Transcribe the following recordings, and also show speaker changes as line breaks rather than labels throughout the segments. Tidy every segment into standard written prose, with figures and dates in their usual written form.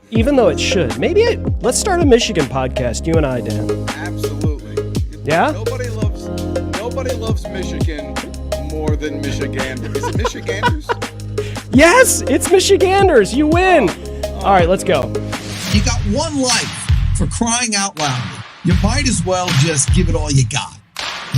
Even though it should. Let's start a Michigan podcast, you and I, Dan.
Absolutely.
Yeah?
Nobody loves Michigan more than Michiganders. Is it Michiganders?
Yes, it's Michiganders. You win. All right, let's go.
You got one life, for crying out loud. You might as well just give it all you got.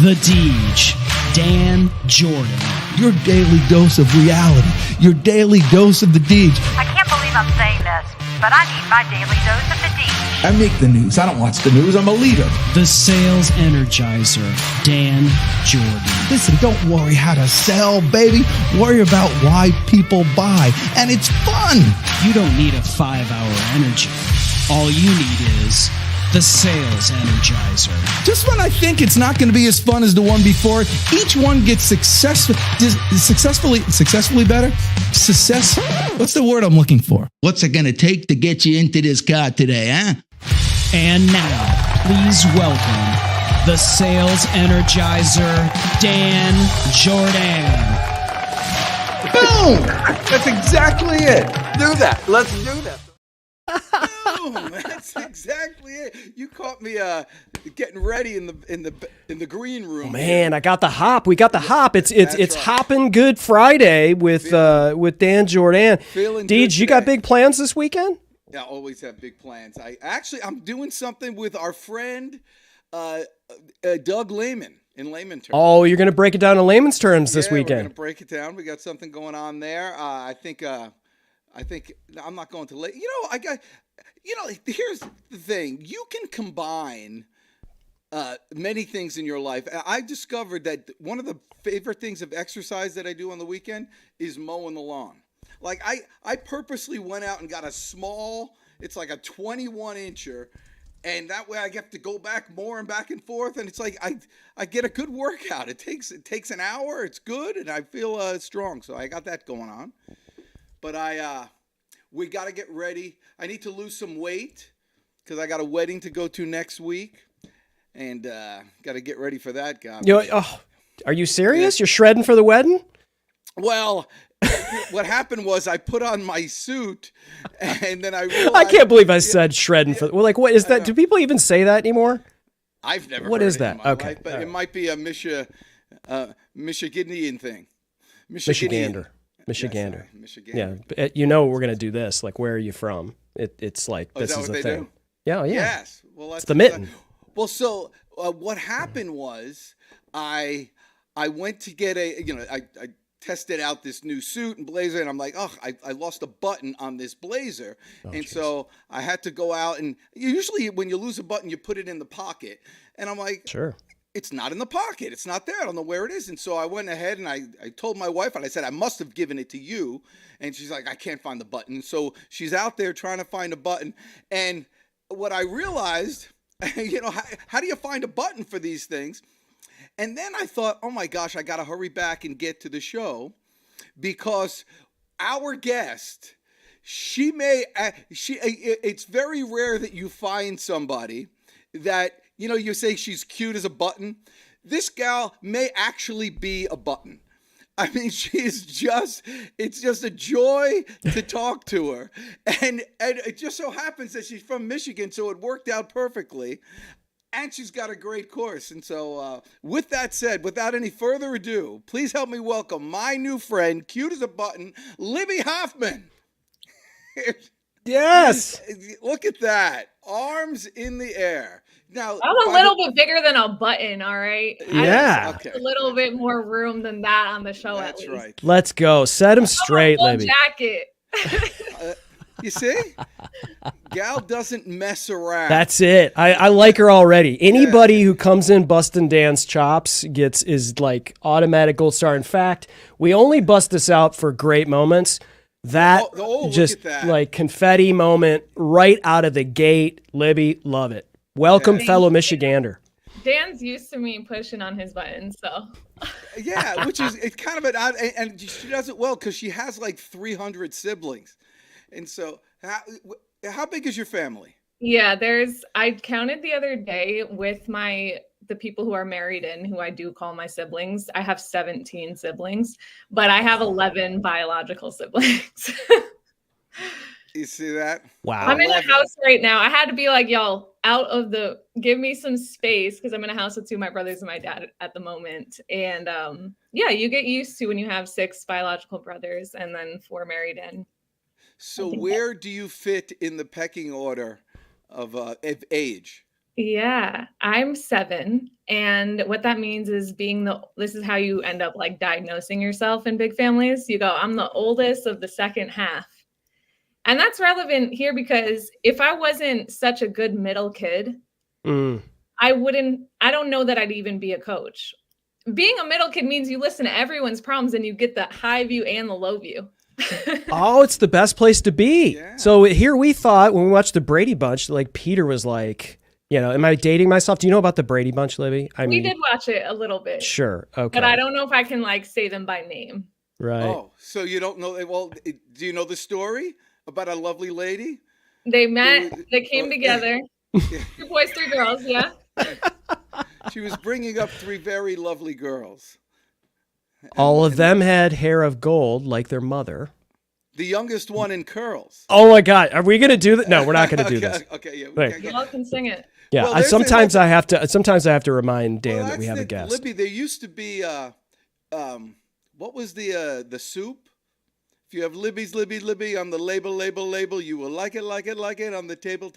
The Deej, Dan Jordan.
Your daily dose of reality. Your daily dose of the Deej.
I can't believe I'm saying this, but I need my daily dose of the Deej.
I make the news. I don't watch the news. I'm a leader.
The Sales Energizer, Dan Jordan.
Listen, don't worry how to sell, baby. Worry about why people buy. And it's fun.
You don't need a 5-hour energy. All you need is the Sales Energizer.
Just when I think it's not going to be as fun as the one before, each one gets successfully better. What's the word I'm looking for? What's it going to take to get you into this car today, huh?
And now, please welcome the Sales Energizer, Dan Jordan.
Boom! That's exactly it.
Do that. Let's do that. Boom, that's exactly it. You caught me getting ready in the green room.
Oh, man, I got the hop. We got the hop. It's
right.
Hoppin' Good Friday with Dan Jordan.
Feeling
Deej,
good
you got
today.
big plans this weekend?
Yeah, I always have big plans. I'm doing something with our friend Doug Lehman in layman terms.
Oh, you're going to break it down in layman's terms this
We're
weekend.
gonna break it down. We got something going on there. I think I'm not going to lay. Here's the thing. You can combine many things in your life. I discovered that one of the favorite things of exercise that I do on the weekend is mowing the lawn. Like I purposely went out and got a small, it's like a 21-incher, and that way I get to go back more and back and forth, and it's like I get a good workout. It takes an hour. It's good, and I feel strong. So I got that going on. But we got to get ready. I need to lose some weight because I got a wedding to go to next week, and got to get ready for that, guy.
Are you serious? You're shredding for the wedding?
Well, what happened was I put on my suit, and then I realized...
I can't believe I said shredding for... Well, like, what is that? Do people even say that anymore?
I've never
What
heard
is
it
that?
in my
Okay.
life, but
All
it
right.
might be a Michiganian thing.
Michigander.
Yes,
Michigander.
Michigander.
Yeah, but, we're going to do this. Like, where are you from? It's like,
Oh, is
this
that
is
what
the
they
thing.
do?
Yeah, yeah.
Yes. Well,
It's the mitten.
Well, so what happened was I went to get I tested out this new suit and blazer, and I'm like, I lost a button on this blazer. So I had to go out, and usually when you lose a button, you put it in the pocket. And I'm like,
Sure.
it's not in the pocket. It's not there. I don't know where it is. And so I went ahead and I told my wife, and I said, I must have given it to you. And she's like, I can't find the button. So she's out there trying to find a button. And what I realized, how do you find a button for these things? And then I thought, oh my gosh, I got to hurry back and get to the show because our guest, it's very rare that you find somebody that, you say she's cute as a button. This gal may actually be a button. I mean, it's just a joy to talk to her. And it just so happens that she's from Michigan, so it worked out perfectly. And she's got a great course. And so with that said, without any further ado, please help me welcome my new friend, cute as a button, Libby Hoffman.
Yes.
Look at that. Arms in the air. Now,
I'm a little bit bigger than a button, all right?
Yeah.
Okay.
A little bit more room than that on the show,
That's
at least.
right.
Let's go. Set him straight,
Full
Libby.
jacket.
You see? Gal doesn't mess around.
That's it. I like her already. Anybody who comes in busting Dan's chops is like automatic gold star. In fact, we only bust this out for great moments. That
look
just
at that.
like confetti moment right out of the gate. Libby, love it. Welcome,
Okay.
fellow Michigander.
Dan's used to me pushing on his buttons, so.
Yeah, which is it's kind of an odd, and she does it well because she has like 300 siblings. And so, how big is your family?
Yeah, I counted the other day with the people who are married and who I do call my siblings. I have 17 siblings, but I have 11 biological siblings.
You see that?
Wow.
I'm in a
love it.
house right now. I had to be like, y'all, give me some space because I'm in a house with two of my brothers and my dad at the moment. And yeah, you get used to when you have 6 biological brothers and then 4 married in.
So where do you fit in the pecking order of age?
Yeah, I'm 7. And what that means is this is how you end up like diagnosing yourself in big families. You go, I'm the oldest of the second half. And that's relevant here because if I wasn't such a good middle kid, I don't know that I'd even be a coach. Being a middle kid means you listen to everyone's problems and you get the high view and the low view.
Oh, it's the best place to be.
Yeah.
So here we thought when we watched the Brady Bunch, like Peter was like, am I dating myself? Do you know about the Brady Bunch, Libby?
We did watch it a little bit.
Sure. Okay.
But I don't know if I can like say them by name.
Right.
Oh, so you don't know? Well, do you know the story about a lovely lady?
They met, they came together. 2 boys, 3 girls, yeah.
She was bringing up 3 very lovely girls.
All of them had hair of gold like their mother.
The youngest one in curls.
Oh my God. Are we going to do that? No, we're not going to do this.
Okay, yeah.
Right.
Y'all can sing it.
Yeah.
Well,
sometimes I have to remind Dan that we have a guest.
Libby, there used to be what was the soup? If you have Libby on the label, you will like it on the table.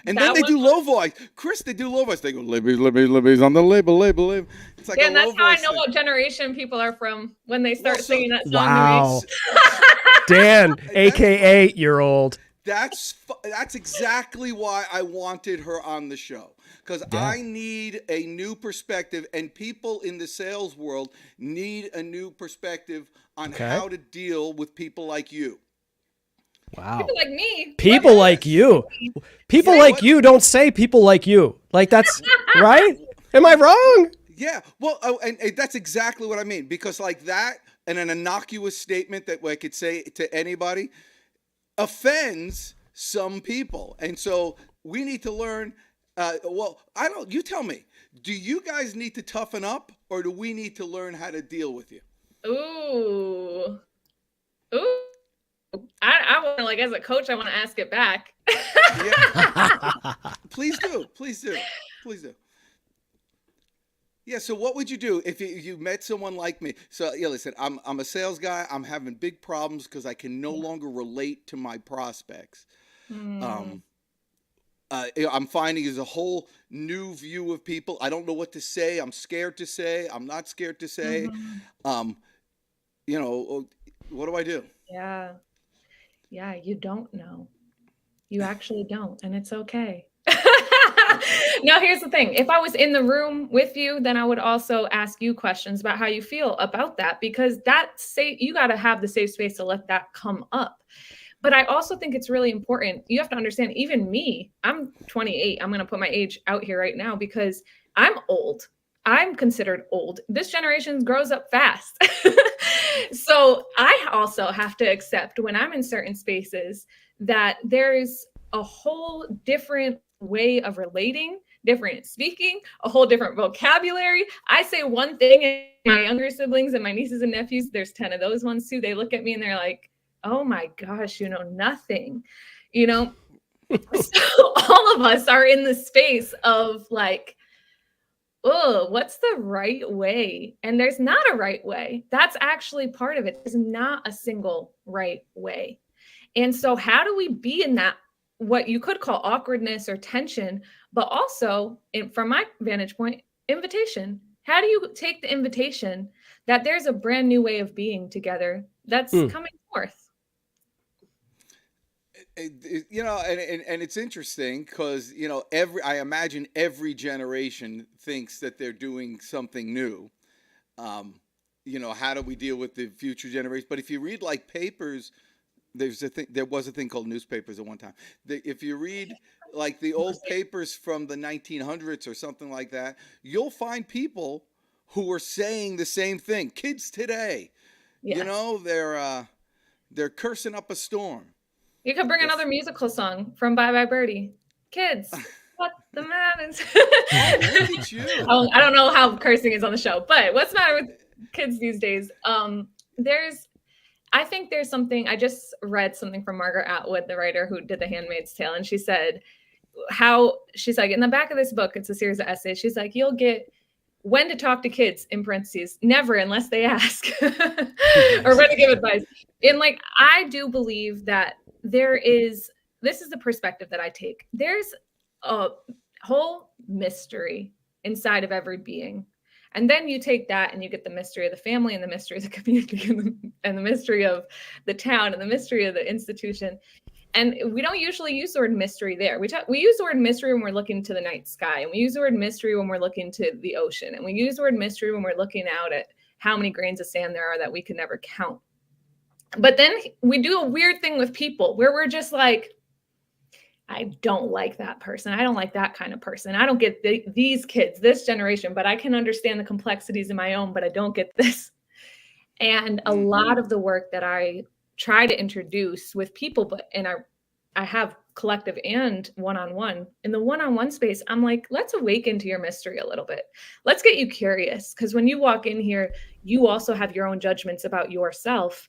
And then they do low voice. Chris, they do low voice. They go, Libby's on the label. It's like
And
a low
that's how I
voice
know
thing.
what generation people are from when they start singing that song
Wow.
to me.
Dan, aka 8-year-old.
That's exactly why I wanted her on the show. Because I need a new perspective, and people in the sales world need a new perspective on how to deal with people like you.
Wow.
People like me.
People like you. People like you don't say people like you. Like that's right? Am I wrong?
Yeah. Well, and that's exactly what I mean. Because like that and an innocuous statement that I could say to anybody offends some people. And so we need to learn. You tell me, do you guys need to toughen up or do we need to learn how to deal with you?
Ooh. I want to, like, as a coach, I want to ask it back.
Yeah. Please do. Yeah. So what would you do if you met someone like me? So listen, I'm a sales guy. I'm having big problems because I can no longer relate to my prospects. I'm finding is a whole new view of people. I don't know what to say. I'm scared to say. I'm not scared to say. What do I do?
Yeah, you don't know. You actually don't, and it's okay. Now, here's the thing. If I was in the room with you, then I would also ask you questions about how you feel about that, because you got to have the safe space to let that come up. But I also think it's really important. You have to understand, even me, I'm 28. I'm going to put my age out here right now because I'm old. I'm considered old. This generation grows up fast. So I also have to accept when I'm in certain spaces that there's a whole different way of relating, different speaking, a whole different vocabulary. I say one thing and my younger siblings and my nieces and nephews, there's 10 of those ones too. They look at me and they're like, oh my gosh, you know nothing, So all of us are in the space of like, oh, what's the right way? And there's not a right way. That's actually part of it. There's not a single right way. And so how do we be in that, what you could call awkwardness or tension, but also from my vantage point, invitation. How do you take the invitation that there's a brand new way of being together that's coming forth?
And it's interesting because, I imagine every generation thinks that they're doing something new. How do we deal with the future generation? But if you read like papers, there was a thing called newspapers at one time. If you read like the old papers from the 1900s or something like that, you'll find people who were saying the same thing. Kids today, they're cursing up a storm.
You could bring another musical song from Bye Bye Birdie. Kids, what the matters?
Look at you.
I don't know how cursing is on the show, but what's the matter with kids these days? I think there's something, I just read something from Margaret Atwood, the writer who did The Handmaid's Tale. And she said she's like, in the back of this book, it's a series of essays. She's like, you'll get when to talk to kids, in parentheses, never unless they ask, or when to give advice. And like, I do believe that this is the perspective that I take. There's a whole mystery inside of every being. And then you take that and you get the mystery of the family and the mystery of the community and the mystery of the town and the mystery of the institution. And we don't usually use the word mystery there. We use the word mystery when we're looking to the night sky, and we use the word mystery when we're looking to the ocean, and we use the word mystery when we're looking out at how many grains of sand there are that we can never count. But then we do a weird thing with people where we're just like, I don't like that person. I don't like that kind of person. I don't get these kids, this generation, but I can understand the complexities in my own, but I don't get this. And a lot of the work that I try to introduce with people, and I have collective and one-on-one. In the one-on-one space, I'm like, let's awaken to your mystery a little bit. Let's get you curious, because when you walk in here, you also have your own judgments about yourself.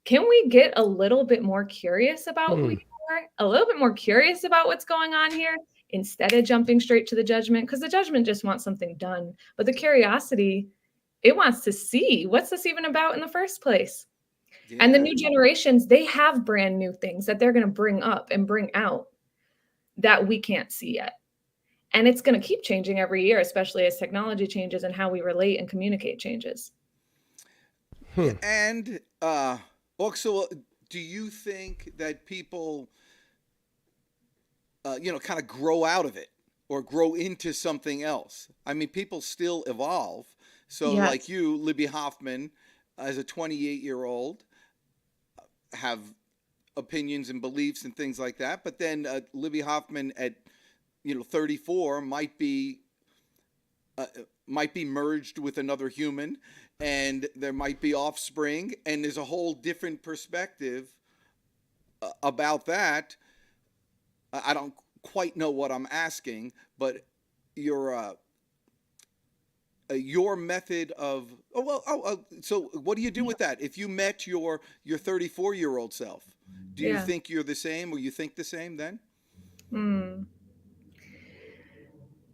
Can we get a little bit more curious about who you are? A little bit more curious about what's going on here instead of jumping straight to the judgment, because the judgment just wants something done. But the curiosity, it wants to see, what's this even about in the first place? Yeah. And the new generations, they have brand new things that they're going to bring up and bring out that we can't see yet. And it's going to keep changing every year, especially as technology changes and how we relate and communicate changes.
And also, do you think that people, kind of grow out of it or grow into something else? I mean, people still evolve. So yes. Like you, Libby Hoffman, as a 28-year-old, have opinions and beliefs and things like that. But then Libby Hoffman at 34 might be merged with another human, and there might be offspring, and there's a whole different perspective about that. I don't quite know what I'm asking, but your method of so what do you do with that? If you met your 34-year-old self, do you think you're the same, or you think the same then?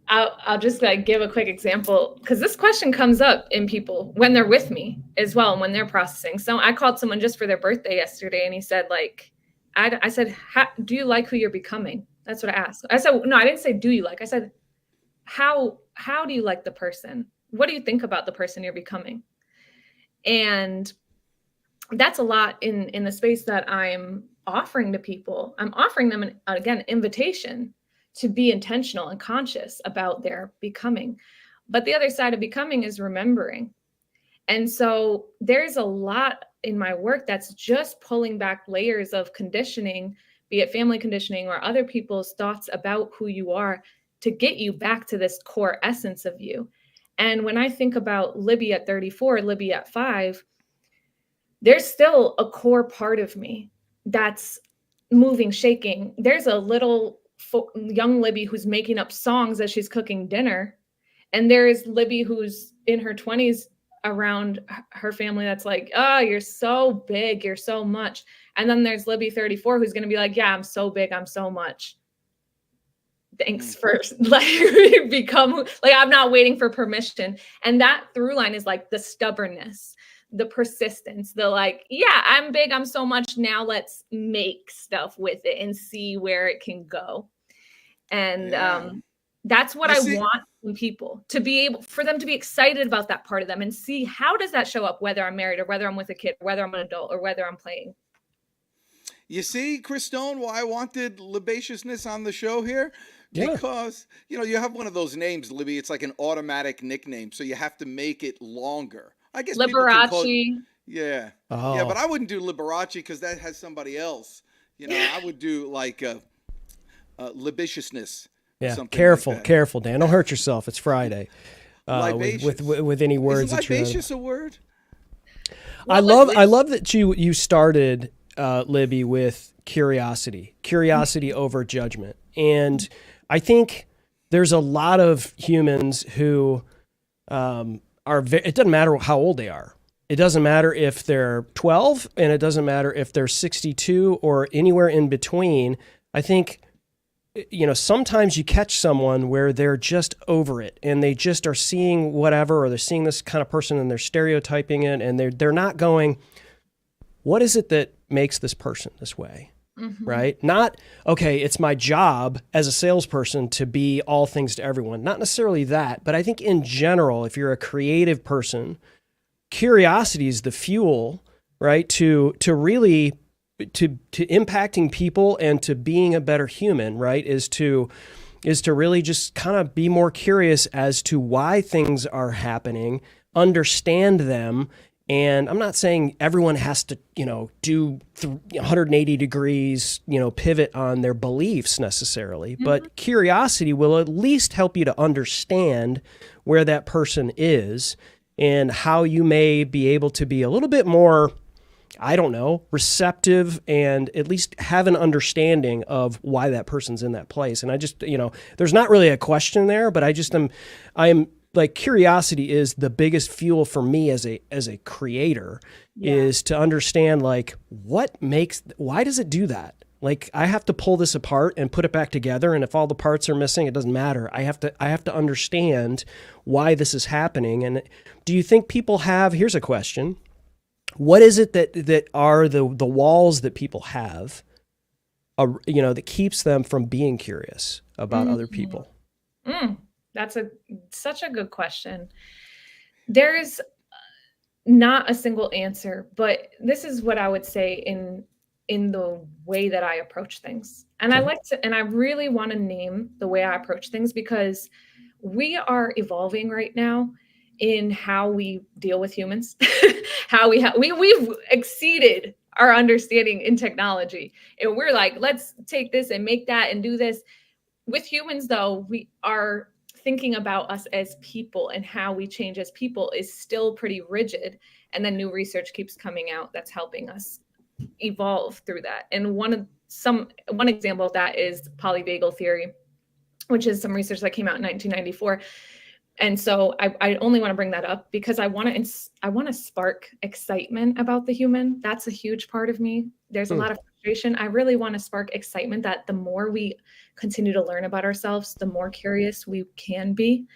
I'll just give a quick example, because this question comes up in people when they're with me as well, and when they're processing. So I called someone just for their birthday yesterday, and he said, I said, do you like who you're becoming? That's what I asked. I said, no, I didn't say, do you like? I said, how do you like the person? What do you think about the person you're becoming? And that's a lot in the space that I'm offering to people. I'm offering them an invitation to be intentional and conscious about their becoming. But the other side of becoming is remembering. And so there's a lot in my work that's just pulling back layers of conditioning, be it family conditioning or other people's thoughts about who you are, to get you back to this core essence of you. And when I think about Libby at 34, Libby at 5, there's still a core part of me that's moving, shaking. There's a little young Libby who's making up songs as she's cooking dinner. And there's Libby who's in her 20s around her family that's like, oh, you're so big, you're so much. And then there's Libby 34 who's going to be like, yeah, I'm so big, I'm so much. Thanks for become I'm not waiting for permission. And that through line is the stubbornness, the persistence, the yeah, I'm big, I'm so much. Now let's make stuff with it and see where it can go. And that's what I want in people, to be able for them to be excited about that part of them and see how does that show up, whether I'm married or whether I'm with a kid, or whether I'm an adult or whether I'm playing.
You see, Chris Stone, why I wanted libaciousness on the show here? Because, you have one of those names, Libby. It's like an automatic nickname, so you have to make it longer. I guess
Liberace.
Yeah. Oh. Yeah, but I wouldn't do Liberace because that has somebody else. I would do libaciousness.
Yeah, careful, Dan. Don't hurt yourself. It's Friday. With any words.
Isn't libacious a word?
I love that you started, Libby, with curiosity over judgment. And I think there's a lot of humans who it doesn't matter how old they are. it doesn't matter if they're 12 and it doesn't matter if they're 62 or anywhere in between. I think, sometimes you catch someone where they're just over it and they just are seeing whatever, or they're seeing this kind of person and they're stereotyping it, and they're not going, what is it that makes this person this way? Mm-hmm. Right? Not, okay, it's my job as a salesperson to be all things to everyone. Not necessarily that, but I think in general, if you're a creative person, curiosity is the fuel, right? To really to impacting people and to being a better human, right? Is to really just kind of be more curious as to why things are happening, understand them. And I'm not saying everyone has to, do 180 degrees, pivot on their beliefs necessarily, but curiosity will at least help you to understand where that person is and how you may be able to be a little bit more, receptive, and at least have an understanding of why that person's in that place. And I just, there's not really a question there, but I am like, curiosity is the biggest fuel for me as a creator, is to understand, like, why does it do that? Like, I have to pull this apart and put it back together. And if all the parts are missing, it doesn't matter. I have to understand why this is happening. And do you think people here's a question. What is it that are the walls that people have, that keeps them from being curious about other people?
That's such a good question. There's not a single answer, but this is what I would say in the way that I approach things. And I really want to name the way I approach things, because we are evolving right now in how we deal with humans, how we've exceeded our understanding in technology. And we're like, let's take this and make that and do this. With humans, though, we are thinking about us as people, and how we change as people is still pretty rigid. And then new research keeps coming out that's helping us evolve through that. And one example of that is polyvagal theory, which is some research that came out in 1994. And so I only want to bring that up because I want to spark excitement about the human. That's a huge part of me. There's a lot of frustration. I really want to spark excitement that the more we continue to learn about ourselves, the more curious we can be.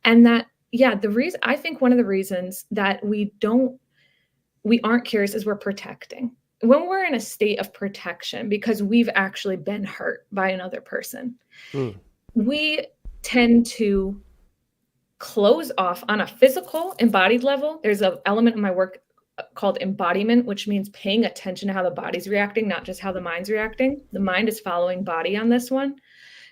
And that, I think one of the reasons that we aren't curious is we're protecting. When we're in a state of protection because we've actually been hurt by another person, we tend to close off on a physical embodied level. There's an element in my work called embodiment, which means paying attention to how the body's reacting, not just how the mind's reacting. The mind is following body on this one.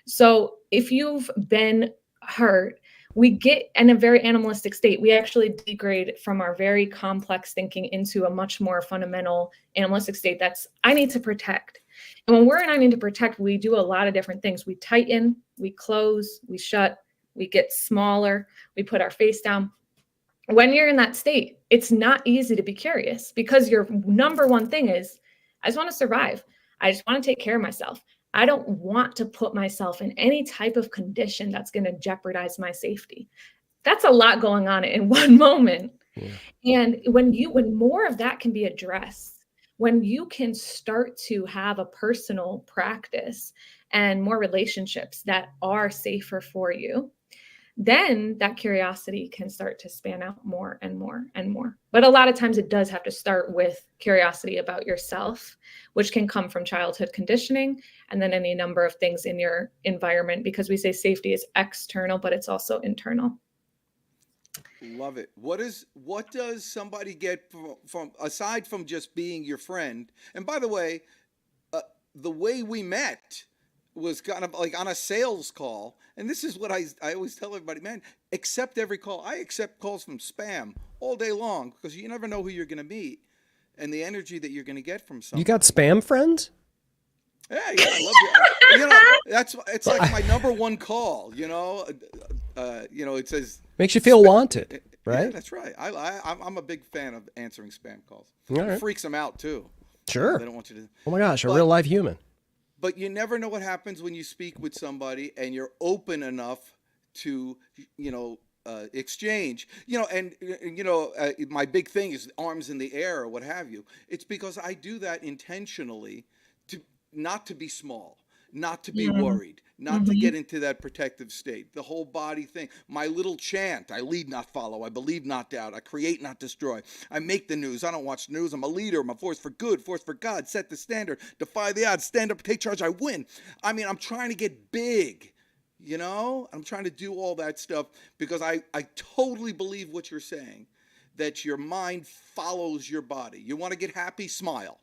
So if you've been hurt, we get in a very animalistic state. We actually degrade from our very complex thinking into a much more fundamental animalistic state. That's, I need to protect. And when we're in I need to protect, we do a lot of different things. We tighten, we close, we shut, we get smaller, we put our face down. When you're in that state, it's not easy to be curious because your number one thing is, I just want to survive. I just want to take care of myself. I don't want to put myself in any type of condition that's going to jeopardize my safety. That's a lot going on in one moment. Yeah. And when more of that can be addressed, when you can start to have a personal practice and more relationships that are safer for you, then that curiosity can start to span out more and more and more. But a lot of times it does have to start with curiosity about yourself, which can come from childhood conditioning and then any number of things in your environment, because we say safety is external, but it's also internal.
Love it. What does somebody get from aside from just being your friend? And by the way we met was kind of like on a sales call. And this is what I always tell everybody, man, accept every call. I accept calls from spam all day long because you never know who you're going to meet and the energy that you're going to get from someone.
You got spam friends?
Yeah, I love you. It's like my number one call, it says.
Makes you feel wanted, right?
Yeah, that's right. I'm a big fan of answering spam calls.
Right.
It freaks them out too.
Sure.
They don't want you to.
Oh my gosh, a real life human.
But you never know what happens when you speak with somebody and you're open enough to, exchange, and my big thing is arms in the air or what have you. It's because I do that intentionally, to not to be small, not to be worried, not to get into that protective state, the whole body thing. My little chant: I lead, not follow. I believe, not doubt. I create, not destroy. I make the news. I don't watch the news. I'm a leader. I'm a force for good, force for God. Set the standard. Defy the odds. Stand up, take charge. I win. I mean, I'm trying to get big. I'm trying to do all that stuff because I totally believe what you're saying, that your mind follows your body. You want to get happy? Smile.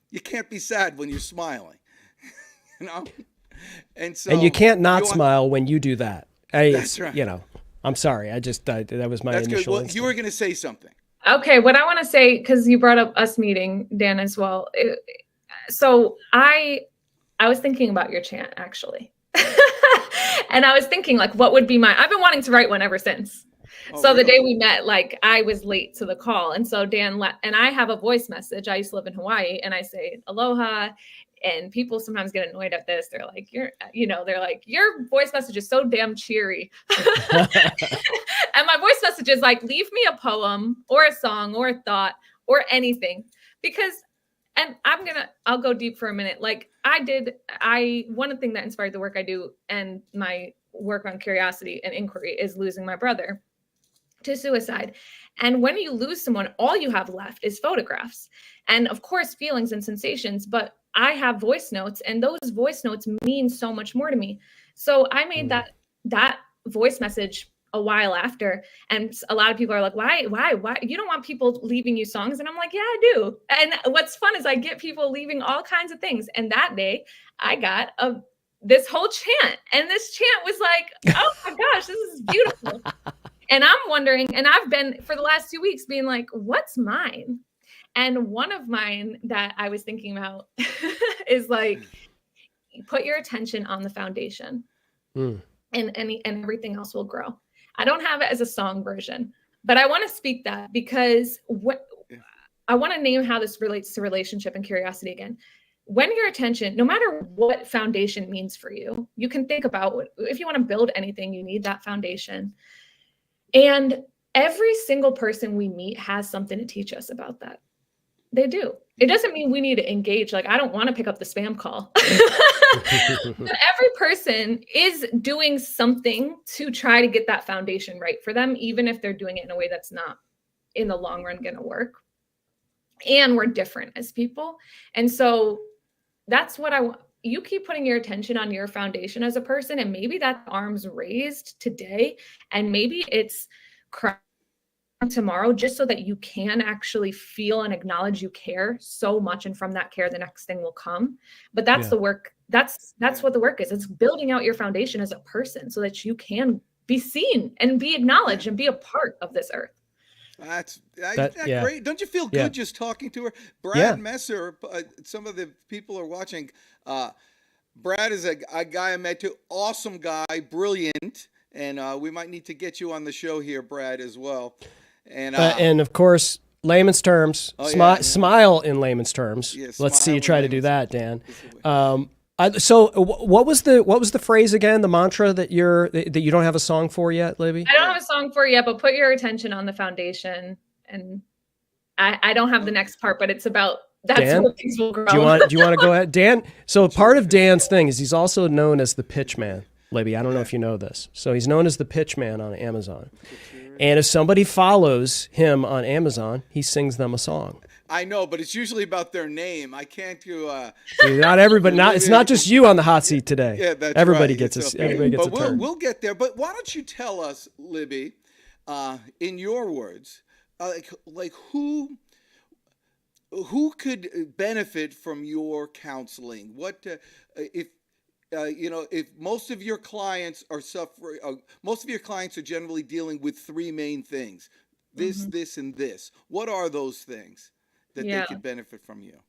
You can't be sad when you're smiling. And so,
and you can't not smile when you do that.
That's right.
I'm sorry. I just, that was my initial
good. Well,
instinct.
you were going to say something.
Okay. What I want to say, because you brought up us meeting, Dan, as well. So I was thinking about your chant, actually. And I was thinking, like, what would be I've been wanting to write one ever since. So
really?
The day we met, like, I was late to the call. And so Dan and I have a voice message. I used to live in Hawaii, and I say aloha. And people sometimes get annoyed at this. They're like, they're like, your voice message is so damn cheery. And my voice message is like, leave me a poem or a song or a thought or anything. Because, and I'll go deep for a minute. Like one thing that inspired the work I do and my work on curiosity and inquiry is losing my brother to suicide. And when you lose someone, all you have left is photographs and, of course, feelings and sensations. But I have voice notes, and those voice notes mean so much more to me. So I made that voice message a while after. And a lot of people are like, why? You don't want people leaving you songs? And I'm like, yeah, I do. And what's fun is I get people leaving all kinds of things. And that day I got this whole chant, and this chant was like, oh my gosh, this is beautiful. And I'm wondering, and I've been for the last 2 weeks being like, what's mine? And one of mine that I was thinking about is like, put your attention on the foundation and everything else will grow. I don't have it as a song version, but I want to speak that because I want to name how this relates to relationship and curiosity again. When your attention, no matter what foundation means for you, you can think about if you want to build anything, you need that foundation. And every single person we meet has something to teach us about that. They do. It doesn't mean we need to engage. Like, I don't want to pick up the spam call. But every person is doing something to try to get that foundation right for them, even if they're doing it in a way that's not in the long run going to work. And we're different as people. And so that's what I want. You keep putting your attention on your foundation as a person, and maybe that arms raised today, and maybe it's crying tomorrow, just so that you can actually feel and acknowledge you care so much, and from that care the next thing will come. But that's the work. That's what the work is. It's building out your foundation as a person so that you can be seen and be acknowledged and be a part of this earth.
That's great. Don't you feel good just talking to her? Brad Messer, some of the people are watching. Brad is a guy I met too. Awesome guy, brilliant. And we might need to get you on the show here, Brad, as well. And
of course, layman's terms, smile in layman's terms. Yeah, let's see you try to do that, Dan. So what was the phrase again, the mantra that you don't have a song for yet, Libby?
I don't have a song for it yet, but put your attention on the foundation. And I don't have the next part, but it's about
Dan,
where things will grow.
Do you want to go ahead? Dan, so part of Dan's thing is he's also known as the pitch man. Libby, I don't know if you know this. So he's known as the pitch man on Amazon. And if somebody follows him on Amazon, he sings them a song.
I know, but it's usually about their name. I can't do.
Not everybody. It's not just you on the hot seat today. Yeah, that's everybody
right.
Gets everybody gets a turn.
We'll get there. But why don't you tell us, Libby, in your words, like who could benefit from your counseling? What if most of your clients are suffering, most of your clients are generally dealing with three main things: this, this, and this. What are those things that they could benefit from you?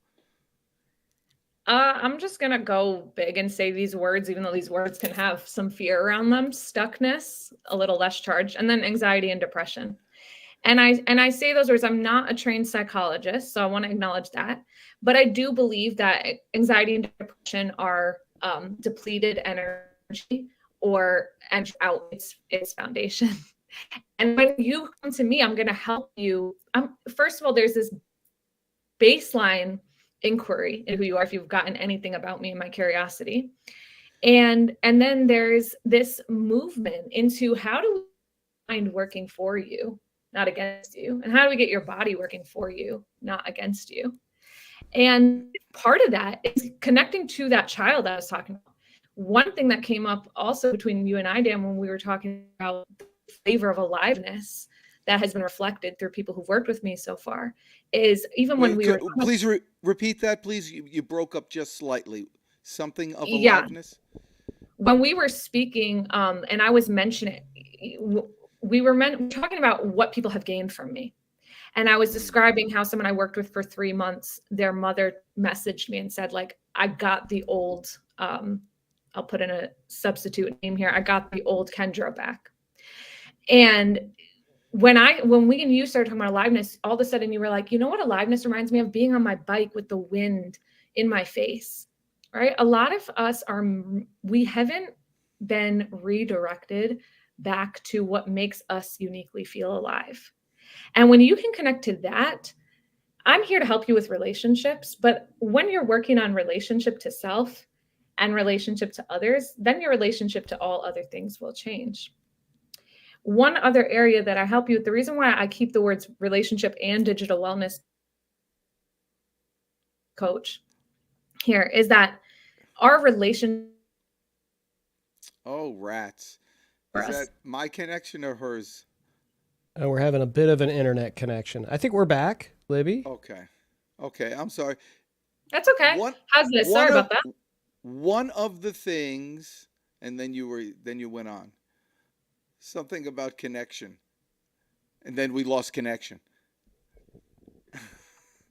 I'm just going to go big and say these words, even though these words can have some fear around them: stuckness, a little less charged, and then anxiety and depression. And I say those words. I'm not a trained psychologist, so I want to acknowledge that. But I do believe that anxiety and depression are depleted energy and out its foundation. And when you come to me, I'm going to help you. First of all, there's this baseline inquiry into who you are, if you've gotten anything about me and my curiosity. And then there's this movement into how do we find working for you, not against you? And how do we get your body working for you, not against you? And part of that is connecting to that child I was talking about. One thing that came up also between you and I, Dan, when we were talking about the flavor of aliveness that has been reflected through people who've worked with me so far, is even when we were...
Please repeat that, please. You broke up just slightly. Something of
Yeah.
aliveness?
When we were speaking, and I was mentioning, we were talking about what people have gained from me. And I was describing how someone I worked with for 3 months, their mother messaged me and said, like, I got the old, I'll put in a substitute name here. I got the old Kendra back. And when we and you started talking about aliveness, all of a sudden you were like, you know what aliveness reminds me of? Being on my bike with the wind in my face, right? A lot of us we haven't been redirected back to what makes us uniquely feel alive. And when you can connect to that, I'm here to help you with relationships. But when you're working on relationship to self and relationship to others, then your relationship to all other things will change. One other area that I help you with, the reason why I keep the words relationship and digital wellness coach here is that our relation.
Oh, rats. Is that my connection or hers?
We're having a bit of an internet connection. I think we're back, Libby.
Okay. I'm sorry.
That's okay. How's this? Sorry about that.
One of the things, and then you went on. Something about connection. And then we lost connection.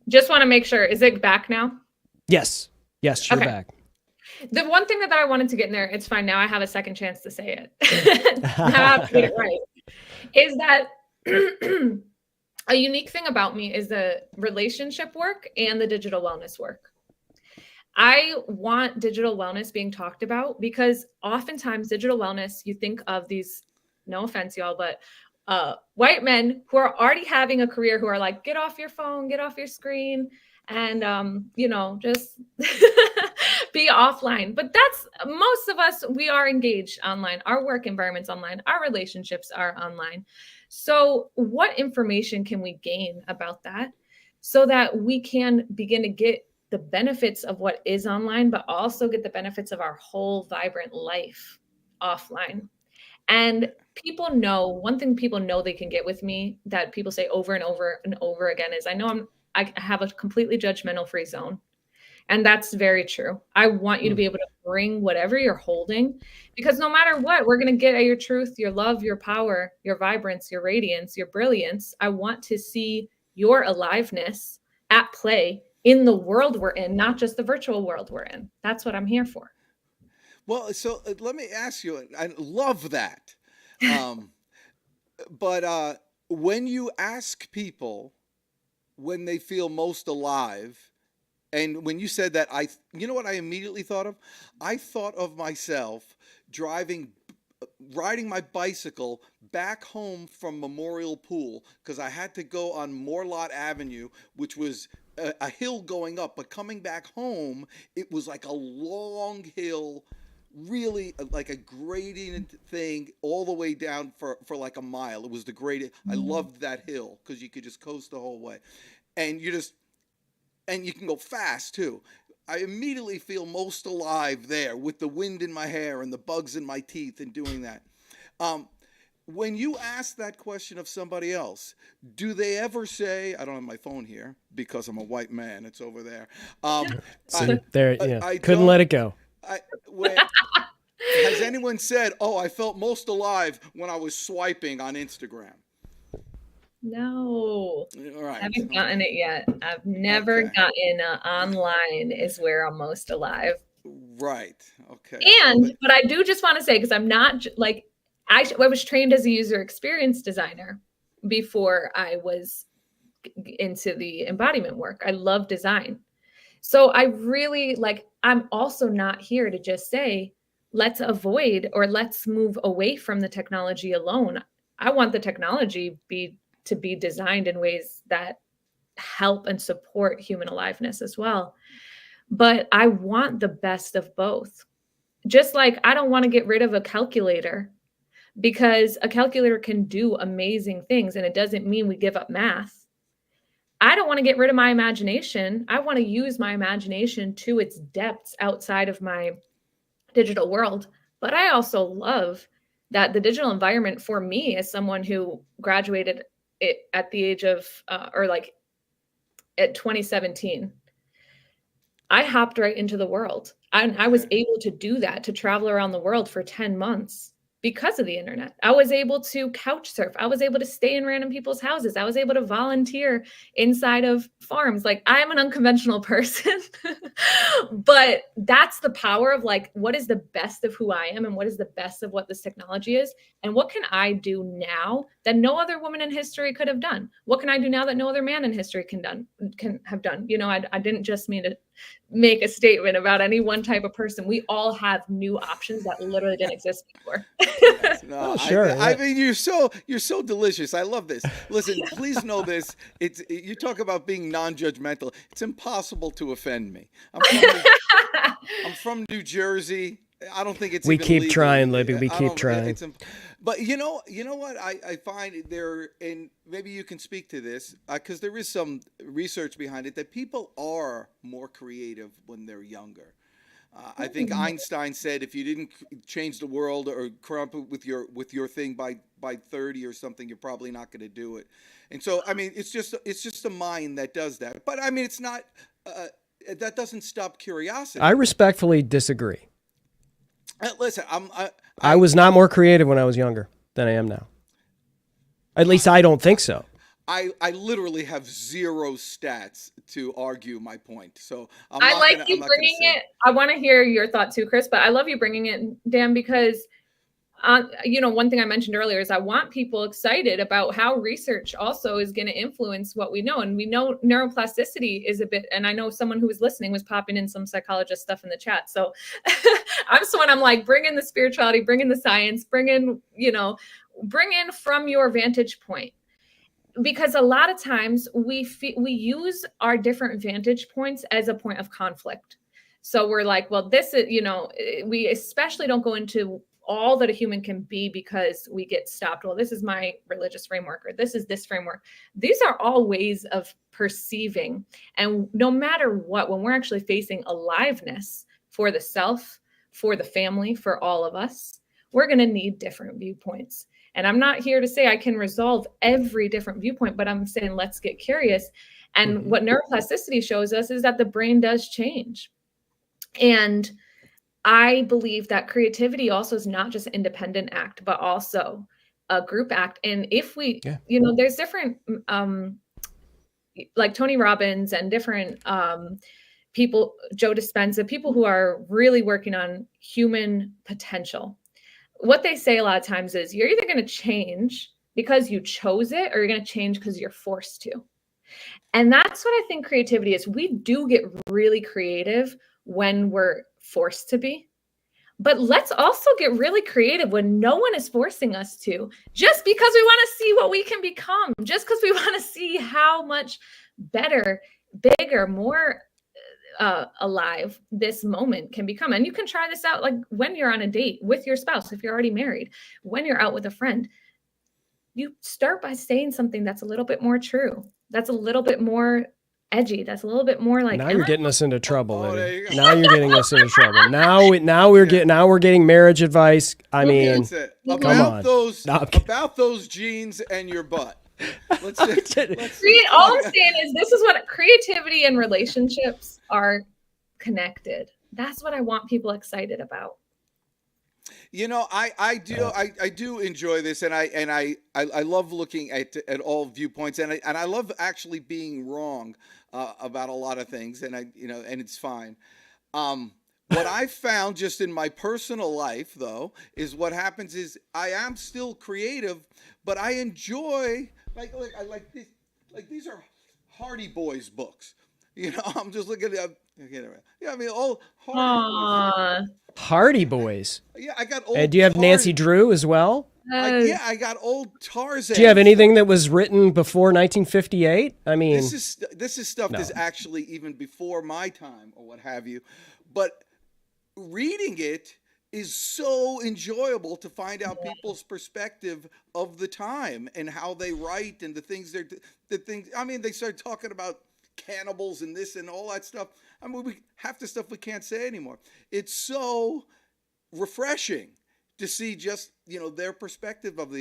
Just want to make sure. Is it back now?
Yes, you're back.
The one thing that I wanted to get in there, it's fine. Now I have a second chance to say it. Now I have to get it right. Is that a unique thing about me is the relationship work and the digital wellness work. I want digital wellness being talked about because oftentimes digital wellness, you think of these, no offense, y'all, but white men who are already having a career who are like, get off your phone, get off your screen, and, just be offline. But that's most of us, we are engaged online. Our work environment's online. Our relationships are online. So what information can we gain about that so that we can begin to get the benefits of what is online, but also get the benefits of our whole vibrant life offline? And people know, one thing people know they can get with me that people say over and over and over again is, I have a completely judgmental free zone. And that's very true. I want you to be able to bring whatever you're holding, because no matter what, we're going to get at your truth, your love, your power, your vibrance, your radiance, your brilliance. I want to see your aliveness at play in the world we're in, not just the virtual world we're in. That's what I'm here for.
Well, so let me ask you, I love that. But when you ask people when they feel most alive, and when you said that, you know what I immediately thought of? I thought of myself riding my bicycle back home from Memorial Pool, because I had to go on Morlot Avenue, which was a hill going up, but coming back home, it was like a long hill, really like a gradient thing all the way down for like a mile. It was the gradient. I loved that hill because you could just coast the whole way. And you can go fast too. I immediately feel most alive there with the wind in my hair and the bugs in my teeth and doing that. When you ask that question of somebody else, do they ever say, I don't have my phone here because I'm a white man, it's over there.
Couldn't let it go.
Has anyone said, oh, I felt most alive when I was swiping on Instagram?
No,
all right.
I haven't gotten it yet. I've never gotten online is where I'm most alive.
Right. Okay.
But I do just want to say, because I'm not like, I was trained as a user experience designer before I was into the embodiment work. I love design. So I really I'm also not here to just say, let's avoid or let's move away from the technology alone. I want the technology to be designed in ways that help and support human aliveness as well. But I want the best of both. Just like I don't want to get rid of a calculator, because a calculator can do amazing things, and it doesn't mean we give up math. I don't want to get rid of my imagination. I want to use my imagination to its depths outside of my digital world. But I also love that the digital environment for me, as someone who graduated it at the age of, at 2017, I hopped right into the world. I was able to do that, to travel around the world for 10 months because of the internet. I was able to couch surf. I was able to stay in random people's houses. I was able to volunteer inside of farms. Like, I'm an unconventional person, but that's the power of like, what is the best of who I am and what is the best of what this technology is? And what can I do now that no other woman in history could have done? What can I do now that no other man in history can have done? You know, I didn't just mean to make a statement about any one type of person. We all have new options that literally didn't exist before.
No,
Oh, sure.
I mean, you're so delicious. I love this. Listen, please know this. You talk about being non-judgmental. It's impossible to offend me. I'm from New Jersey. I don't think it's.
We
even
keep
legal.
trying, Libby. We keep trying.
But you know what I find there, and maybe you can speak to this, because there is some research behind it, that people are more creative when they're younger. I think Einstein said if you didn't change the world or come up with your thing by 30 or something, you're probably not going to do it. And so, I mean, it's just a mind that does that. But I mean, it's not. That doesn't stop curiosity.
I respectfully disagree.
Listen,
I was not more creative when I was younger than I am now. At least I don't think so.
I literally have zero stats to argue my point. So
I like you bringing it. I want to hear your thought too, Chris, but I love you bringing it, Dan, because one thing I mentioned earlier is I want people excited about how research also is going to influence what we know. And we know neuroplasticity is a bit, and I know someone who was listening was popping in some psychologist stuff in the chat. So I'm like, bring in the spirituality, bring in the science, bring in from your vantage point. Because a lot of times we use our different vantage points as a point of conflict. So we're like, well, this is, we especially don't go into all that a human can be because we get stopped. Well, this is my religious framework, or this is this framework. These are all ways of perceiving. And no matter what, when we're actually facing aliveness for the self, for the family, for all of us, we're going to need different viewpoints. And I'm not here to say I can resolve every different viewpoint, but I'm saying let's get curious. And what neuroplasticity shows us is that the brain does change. And I believe that creativity also is not just an independent act, but also a group act. And if we, there's different, like Tony Robbins and different people, Joe Dispenza, people who are really working on human potential. What they say a lot of times is you're either going to change because you chose it, or you're going to change because you're forced to. And that's what I think creativity is. We do get really creative when we're forced to be, but let's also get really creative when no one is forcing us to, just because we want to see what we can become, just because we want to see how much better, bigger, more alive this moment can become. And you can try this out like when you're on a date with your spouse, if you're already married, when you're out with a friend, you start by saying something that's a little bit more true, that's a little bit more edgy, that's a little bit more like.
Now you're getting us into trouble, Libby. Now you're getting us into trouble. Now we're getting marriage advice. I mean,
about those jeans and your butt. All I'm saying
is this is what creativity and relationships are connected. That's what I want people excited about.
I do enjoy this, and I love looking at all viewpoints, and I love actually being wrong about a lot of things, and and it's fine. What I found just in my personal life, though, is what happens is I am still creative, but I enjoy I like this. Like, these are Hardy Boys books. I'm just looking at. I mean, all Hardy Boys.
Hardy Boys.
Yeah, I got old.
And do you have Nancy Drew as well?
Yes.
I got old Tarzan.
Do you have anything that was written before 1958? I mean,
This is stuff
No.
that's actually even before my time or what have you, but reading it is so enjoyable to find out people's perspective of the time and how they write and the things I mean, they start talking about cannibals and this and all that stuff. I mean, half the stuff we can't say anymore. It's so refreshing to see just, their perspective of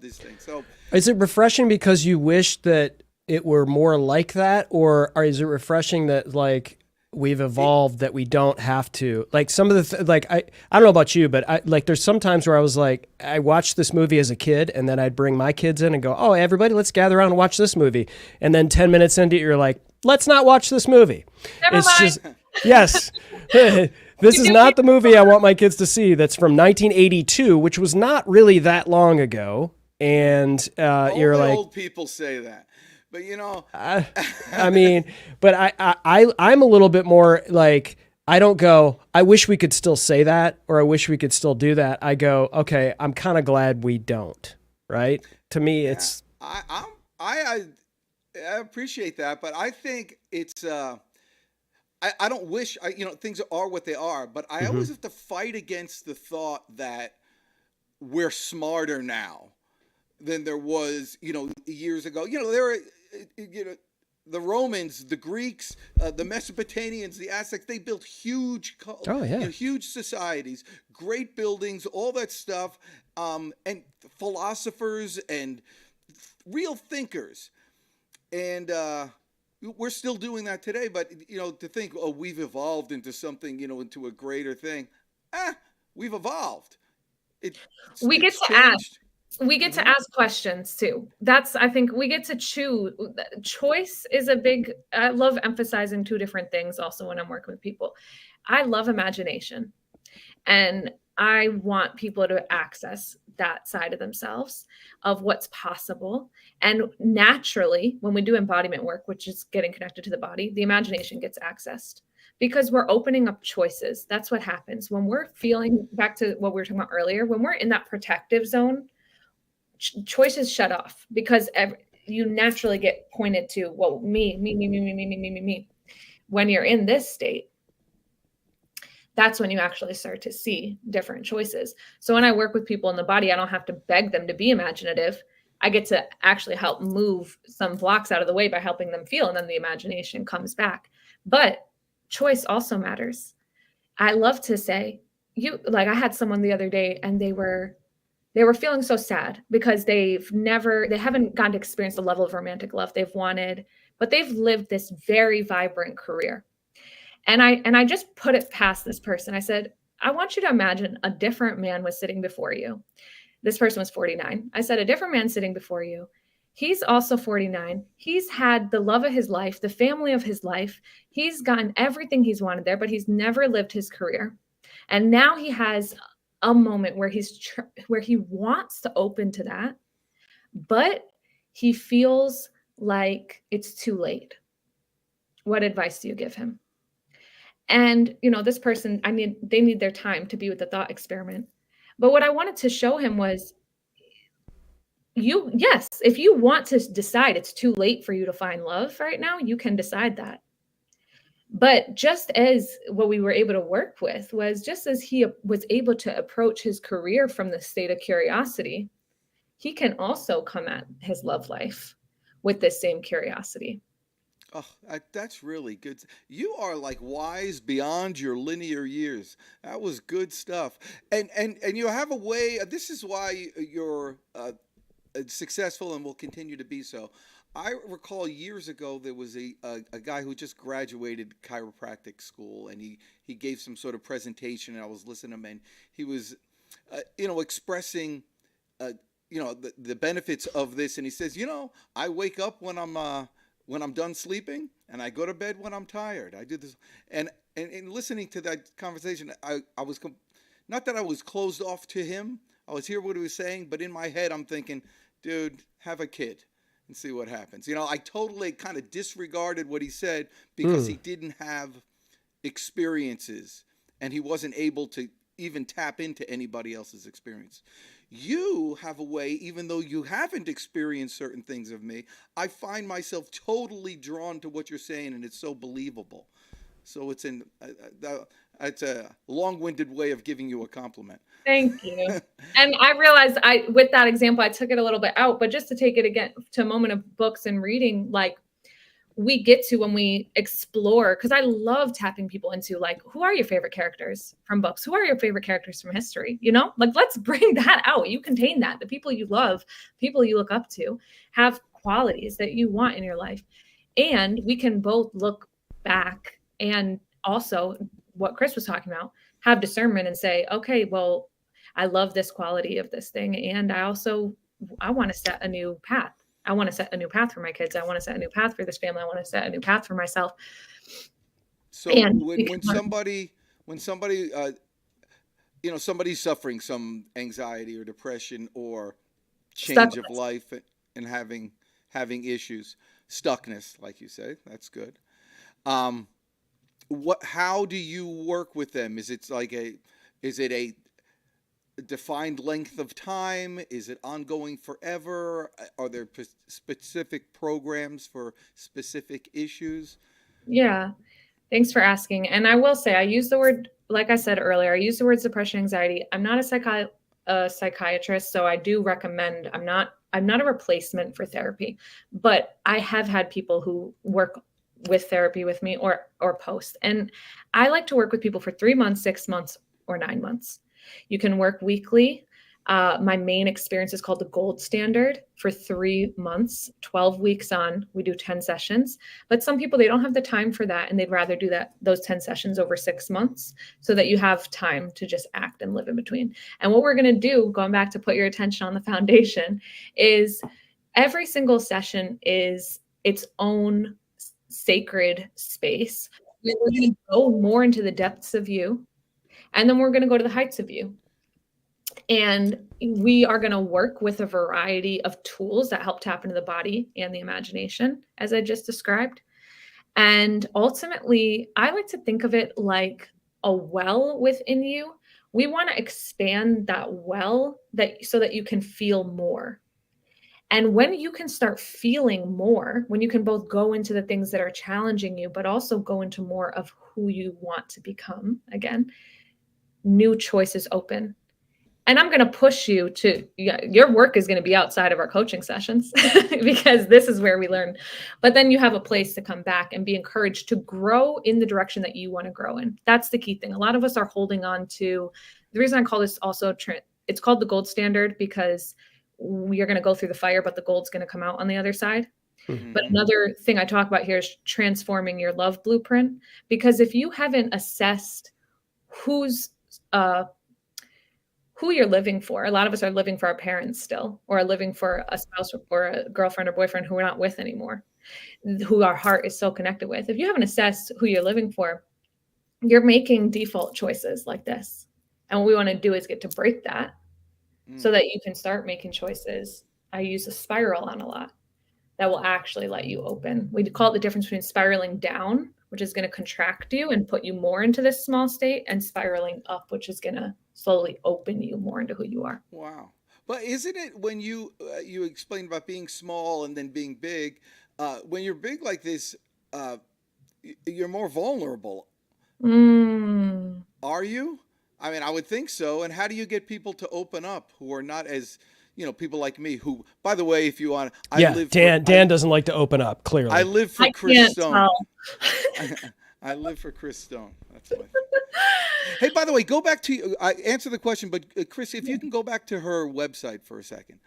this thing. So
is it refreshing because you wish that it were more like that, or is it refreshing that like we've evolved that we don't have to, like some of the I don't know about you, but I like there's some times where I was like, I watched this movie as a kid and then I'd bring my kids in and go, oh, everybody, let's gather around and watch this movie. And then 10 minutes into it, you're like, let's not watch this movie.
Never mind.
Just, yes, this is not the movie I want my kids to see. That's from 1982, which was not really that long ago. And you're like,
old people say that. But
I mean, but I'm a little bit more like, I don't go, I wish we could still say that, or I wish we could still do that. I go, okay, I'm kind of glad we don't, right? To me, it's.
I appreciate that, but I think it's, I don't wish, things are what they are, but I always have to fight against the thought that we're smarter now than there was, years ago. There were, the Romans, the Greeks, the Mesopotamians, the Aztecs, they built huge, huge societies, great buildings, all that stuff, and philosophers and real thinkers. And we're still doing that today. But, to think, oh, we've evolved into something, into a greater thing. We've evolved.
We get to ask. We get to ask questions too. I think we get to choose. Choice is a big, I love emphasizing two different things also when I'm working with people. I love imagination, and I want people to access that side of themselves, of what's possible. And naturally, when we do embodiment work, which is getting connected to the body, the imagination gets accessed because we're opening up choices. That's what happens when we're feeling, back to what we were talking about earlier, when we're in that protective zone, choices shut off because you naturally get pointed to, well, me. When you're in this state, that's when you actually start to see different choices. So when I work with people in the body, I don't have to beg them to be imaginative. I get to actually help move some blocks out of the way by helping them feel, and then the imagination comes back. But choice also matters. I love to say, I had someone the other day and they were feeling so sad because they haven't gotten to experience the level of romantic love they've wanted, but they've lived this very vibrant career. And I just put it past this person. I said, I want you to imagine a different man was sitting before you. This person was 49. I said, a different man sitting before you. He's also 49. He's had the love of his life, the family of his life. He's gotten everything he's wanted there, but he's never lived his career. And now he has a moment where where he wants to open to that, but he feels like it's too late. What advice do you give him? And, this person, they need their time to be with the thought experiment. But what I wanted to show him was, if you want to decide it's too late for you to find love right now, you can decide that. But just as what we were able to work with was, just as he was able to approach his career from the state of curiosity, he can also come at his love life with this same curiosity.
Oh, that's really good. You are like wise beyond your linear years. That was good stuff. And you have a way, this is why you're successful and will continue to be so. I recall years ago there was a guy who just graduated chiropractic school, and he gave some sort of presentation, and I was listening to him, and he was expressing the benefits of this, and he says, I wake up when I'm done sleeping, and I go to bed when I'm tired. I do this, and in listening to that conversation, I was not that I was closed off to him. I was hearing what he was saying, but in my head I'm thinking, dude, have a kid and see what happens. I totally kind of disregarded what he said because he didn't have experiences and he wasn't able to even tap into anybody else's experience. You have a way, even though you haven't experienced certain things of me, I find myself totally drawn to what you're saying, and it's so believable. So it's a long-winded way of giving you a compliment.
Thank you. And I realized with that example, I took it a little bit out, but just to take it again to a moment of books and reading, like we get to when we explore, because I love tapping people into like, who are your favorite characters from books? Who are your favorite characters from history? You know, like, let's bring that out. You contain that. The people you love, people you look up to, have qualities that you want in your life. And we can both look back and also what Chris was talking about, have discernment and say, okay, well, I love this quality of this thing. And I want to set a new path. I want to set a new path for my kids. I want to set a new path for this family. I want to set a new path for myself.
So when somebody, somebody's suffering some anxiety or depression or change of life and having issues, stuckness, like you say, that's good. How do you work with them? Is it a defined length of time? Is it ongoing forever? Are there specific programs for specific issues?
Yeah. Thanks for asking. And I will say, I use the word, like I said earlier, I use the words depression, anxiety. I'm not a psychiatrist, so I do recommend, I'm not a replacement for therapy, but I have had people who work with therapy with me or post. And I like to work with people for 3 months, 6 months, or 9 months. You can work weekly. My main experience is called the Gold Standard for 3 months, 12 weeks on. We do 10 sessions, but some people, they don't have the time for that. And they'd rather do those 10 sessions over 6 months so that you have time to just act and live in between. And what we're going to do, going back to put your attention on the foundation, is every single session is its own sacred space. We're going to go more into the depths of you, and then we're going to go to the heights of you. And we are going to work with a variety of tools that help tap into the body and the imagination, as I just described. And ultimately, I like to think of it like a well within you. We want to expand that well so that you can feel more. And when you can start feeling more, when you can both go into the things that are challenging you, but also go into more of who you want to become, again, new choices open. And I'm going to push you to, your work is going to be outside of our coaching sessions because this is where we learn. But then you have a place to come back and be encouraged to grow in the direction that you want to grow in. That's the key thing. A lot of us are holding on to, the reason I call this also, it's called the Gold Standard because we are going to go through the fire, but the gold's going to come out on the other side. Mm-hmm. But another thing I talk about here is transforming your love blueprint, because if you haven't assessed who you're living for, a lot of us are living for our parents still, or are living for a spouse or a girlfriend or boyfriend who we're not with anymore, who our heart is so connected with. If you haven't assessed who you're living for, you're making default choices like this. And what we want to do is get to break that so that you can start making choices. I use a spiral on a lot that will actually let you open. We call it the difference between spiraling down, which is going to contract you and put you more into this small state, and spiraling up, which is going to slowly open you more into who you are.
Wow. But isn't it when you explained about being small and then being big, when you're big like this, you're more vulnerable. Are you? I mean, I would think so. And how do you get people to open up who are not as, people like me who, by the way, if you want, Dan
doesn't like to open up, clearly.
I live for Chris Stone. I live for Chris Stone. That's my thing. Hey, by the way, go back to, I answer the question, but Chris, if you can go back to her website for a second.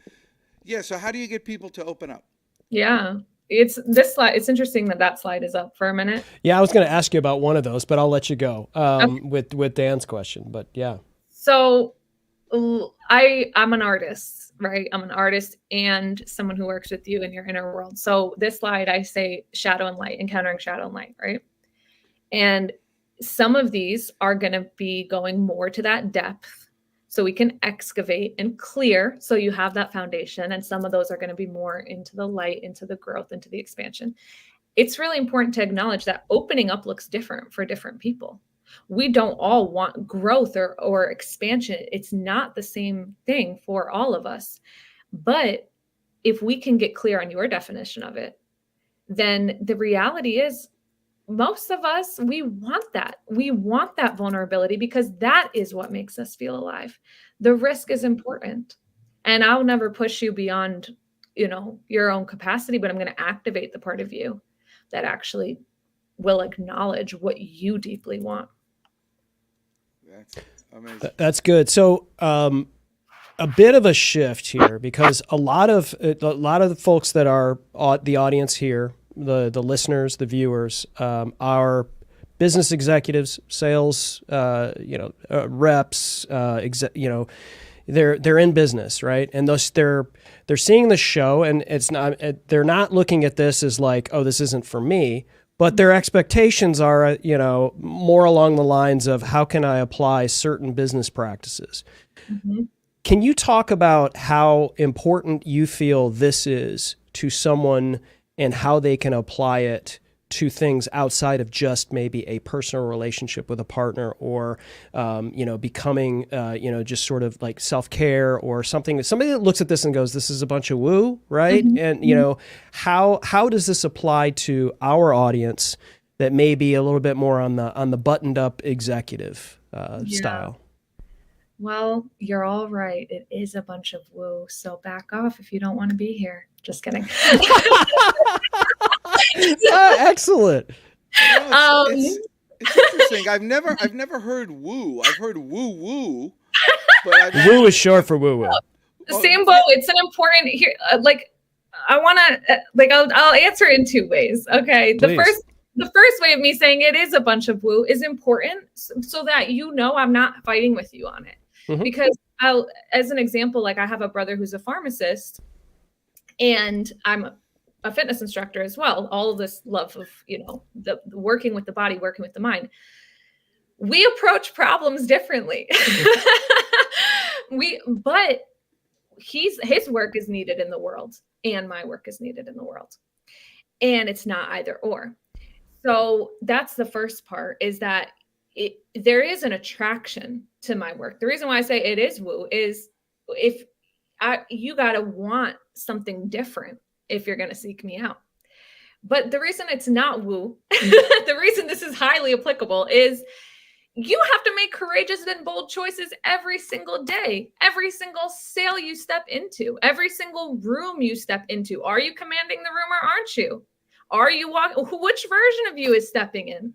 Yeah. So how do you get people to open up?
Yeah. It's this slide. It's interesting that slide is up for a minute.
Yeah, I was going to ask you about one of those, but I'll let you go with Dan's question. But yeah.
So I'm an artist, right? I'm an artist and someone who works with you in your inner world. So this slide, I say shadow and light, encountering shadow and light, right? And some of these are going to be going more to that depth, so we can excavate and clear, so you have that foundation. And some of those are going to be more into the light, into the growth, into the expansion. It's really important to acknowledge that opening up looks different for different people. We don't all want growth or expansion. It's not the same thing for all of us. But if we can get clear on your definition of it, then the reality is most of us, we want that. We want that vulnerability because that is what makes us feel alive. The risk is important. And I'll never push you beyond, your own capacity, but I'm going to activate the part of you that actually will acknowledge what you deeply want.
That's amazing.
That's good. So, a bit of a shift here, because a lot of the folks that are the audience here, the listeners, the viewers, are business executives, sales, reps, they're in business, right? And they're seeing the show, and they're not looking at this as like, oh, this isn't for me. But their expectations are, more along the lines of how can I apply certain business practices? Mm-hmm. Can you talk about how important you feel this is to someone and how they can apply it to things outside of just maybe a personal relationship with a partner, or, becoming, just sort of like self-care or something? Somebody that looks at this and goes, this is a bunch of woo, right? Mm-hmm. And, how does this apply to our audience that may be a little bit more on the buttoned up executive style?
Well, you're all right. It is a bunch of woo. So back off if you don't want to be here. Just kidding.
Excellent.
It's interesting. I've never heard woo. I've heard woo woo, but
woo is short for woo woo.
Sambo, it's an important here. I want to I'll answer it in two ways. Okay,
Please.
The first way of me saying it is a bunch of woo is important, so that I'm not fighting with you on it. Mm-hmm. Because as an example, I have a brother who's a pharmacist, and I'm a fitness instructor as well. All of this love of, the working with the body, working with the mind. We approach problems differently. But his work is needed in the world, and my work is needed in the world. And it's not either or. So that's the first part, is that there is an attraction to my work. The reason why I say it is woo is you got to want something different if you're going to seek me out. But the reason it's not woo, the reason this is highly applicable is you have to make courageous and bold choices every single day, every single sale you step into, every single room you step into. Are you commanding the room or aren't you? Are you walking? Which version of you is stepping in?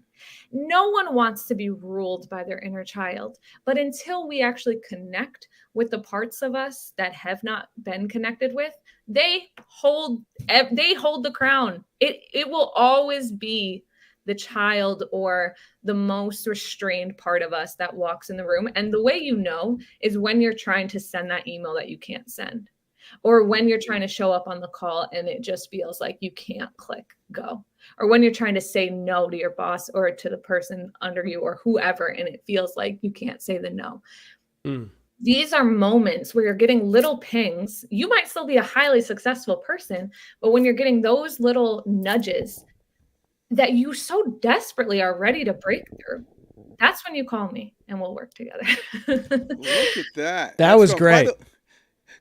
No one wants to be ruled by their inner child. But until we actually connect with the parts of us that have not been connected with, they hold the crown. It will always be the child or the most restrained part of us that walks in the room. And the way is when you're trying to send that email that you can't send, or when you're trying to show up on the call and it just feels like you can't click go, or when you're trying to say no to your boss or to the person under you or whoever, and it feels like you can't say the no. These are moments where you're getting little pings. You might still be a highly successful person, but when you're getting those little nudges that you so desperately are ready to break through, that's when you call me and we'll work together.
Look at that.
That was great.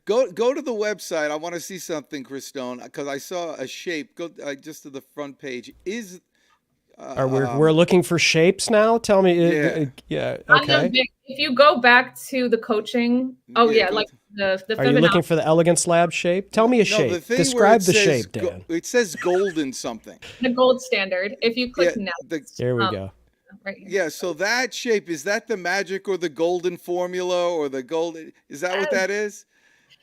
Go to the website. I want to see something, Christone, because I saw a shape. Go just to the front page.
We're looking for shapes now? Tell me. Yeah. Okay.
If you go back to the coaching, the
Are you looking for the Elegance Lab shape? Tell me a shape. Describe the shape, Dan.
It says golden something.
The gold standard. If you click next.
There we go.
Right here.
Yeah, so that shape, is that the magic or the golden formula or the golden? Is that what that is?